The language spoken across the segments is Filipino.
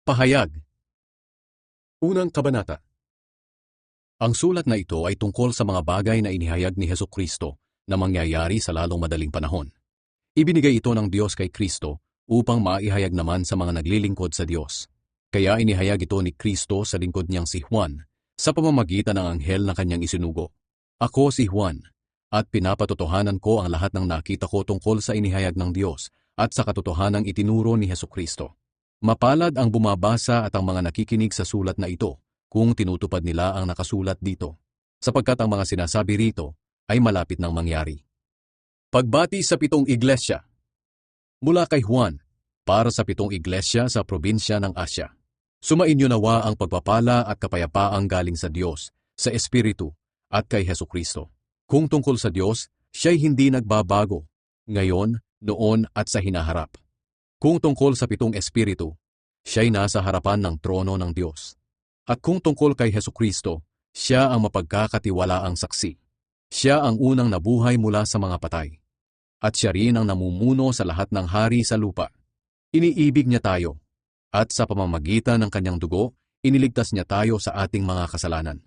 Pahayag. Unang kabanata. Ang sulat na ito ay tungkol sa mga bagay na inihayag ni Hesukristo na mangyayari sa lalong madaling panahon. Ibinigay ito ng Diyos kay Kristo upang maihayag naman sa mga naglilingkod sa Diyos. Kaya inihayag ito ni Kristo sa lingkod niyang si Juan sa pamamagitan ng anghel na kanyang isinugo. Ako si Juan, at pinapatotohanan ko ang lahat ng nakita ko tungkol sa inihayag ng Diyos at sa katotohanang itinuro ni Hesukristo. Mapalad ang bumabasa at ang mga nakikinig sa sulat na ito kung tinutupad nila ang nakasulat dito, sapagkat ang mga sinasabi rito ay malapit nang mangyari. Pagbati sa 7 iglesia. Mula kay Juan, para sa 7 iglesia sa probinsya ng Asya. Sumainyo nawa ang pagpapala at kapayapaang galing sa Diyos, sa Espiritu, at kay Hesukristo. Kung tungkol sa Diyos, siya'y hindi nagbabago, ngayon, noon at sa hinaharap. Kung tungkol sa 7 espiritu, siya'y nasa harapan ng trono ng Diyos. At kung tungkol kay Hesukristo, siya ang mapagkakatiwalaang saksi. Siya ang unang nabuhay mula sa mga patay. At siya rin ang namumuno sa lahat ng hari sa lupa. Iniibig niya tayo, at sa pamamagitan ng kanyang dugo, iniligtas niya tayo sa ating mga kasalanan.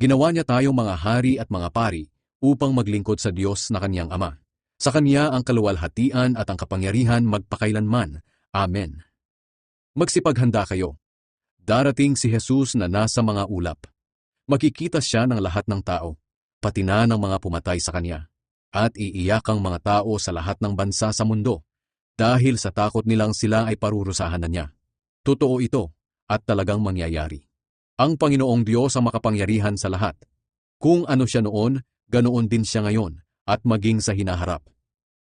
Ginawa niya tayong mga hari at mga pari upang maglingkod sa Diyos na kanyang Ama. Sa Kanya ang kaluwalhatian at ang kapangyarihan magpakailanman. Amen. Magsipaghanda kayo. Darating si Jesus na nasa mga ulap. Makikita siya ng lahat ng tao, pati na ng mga pumatay sa Kanya. At iiyak ang mga tao sa lahat ng bansa sa mundo, dahil sa takot nilang sila ay parurusahan na niya. Totoo ito, at talagang mangyayari. Ang Panginoong Diyos ang makapangyarihan sa lahat. Kung ano siya noon, ganoon din siya ngayon, at maging sa hinaharap.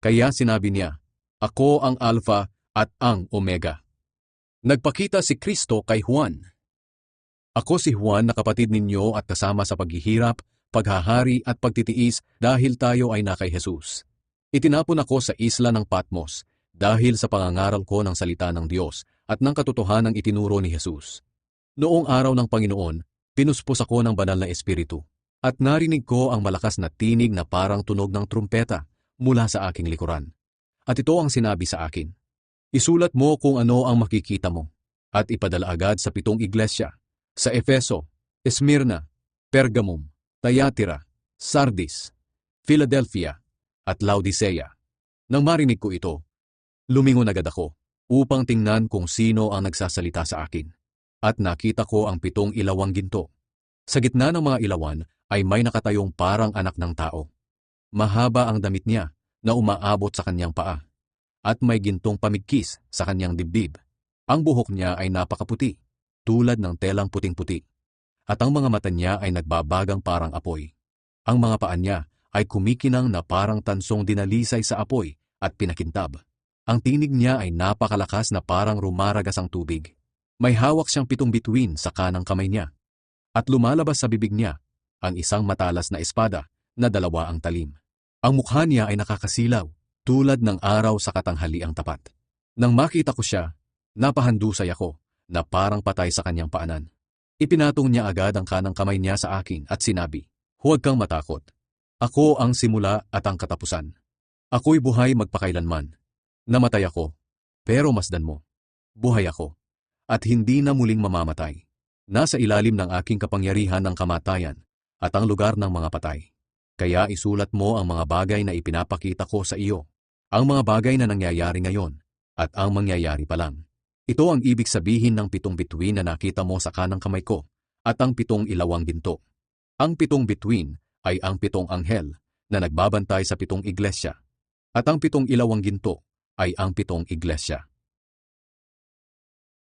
Kaya sinabi niya, Ako ang Alpha at ang Omega. Nagpakita si Kristo kay Juan. Ako si Juan na kapatid ninyo at kasama sa paghihirap, paghahari at pagtitiis dahil tayo ay na kay Jesus. Itinapon ako sa isla ng Patmos dahil sa pangangaral ko ng salita ng Diyos at ng katotohanang itinuro ni Jesus. Noong araw ng Panginoon, pinuspos ako ng banal na espiritu. At narinig ko ang malakas na tinig na parang tunog ng trumpeta mula sa aking likuran. At ito ang sinabi sa akin, Isulat mo kung ano ang makikita mo, at ipadala agad sa 7 iglesia, sa Efeso, Esmirna, Pergamum, Thyatira, Sardis, Philadelphia, at Laodicea. Nang marinig ko ito, lumingon agad ako upang tingnan kung sino ang nagsasalita sa akin. At nakita ko ang 7 ilawang ginto. Sa gitna ng mga ilawan ay may nakatayong parang anak ng tao. Mahaba ang damit niya na umaabot sa kanyang paa, at may gintong pamigkis sa kanyang dibdib. Ang buhok niya ay napakaputi, tulad ng telang puting-puti, at ang mga mata niya ay nagbabagang parang apoy. Ang mga paa niya ay kumikinang na parang tansong dinalisay sa apoy at pinakintab. Ang tinig niya ay napakalakas na parang rumaragas ang tubig. May hawak siyang 7 bituin sa kanang kamay niya, at lumalabas sa bibig niya ang isang matalas na espada na 2 ang talim. Ang mukha niya ay nakakasilaw, tulad ng araw sa katanghaliang tapat. Nang makita ko siya, napahandusay ako na parang patay sa kanyang paanan. Ipinatong niya agad ang kanang kamay niya sa akin at sinabi, Huwag kang matakot. Ako ang simula at ang katapusan. Ako'y buhay magpakailanman. Namatay ako, pero masdan mo. Buhay ako, at hindi na muling mamamatay. Nasa ilalim ng aking kapangyarihan ng kamatayan at ang lugar ng mga patay. Kaya isulat mo ang mga bagay na ipinapakita ko sa iyo, ang mga bagay na nangyayari ngayon, at ang mangyayari pa lang. Ito ang ibig sabihin ng 7 bituin na nakita mo sa kanang kamay ko, at ang 7 ilawang ginto. Ang 7 bituin ay ang 7 anghel na nagbabantay sa 7 iglesia, at ang 7 ilawang ginto ay ang 7 iglesia.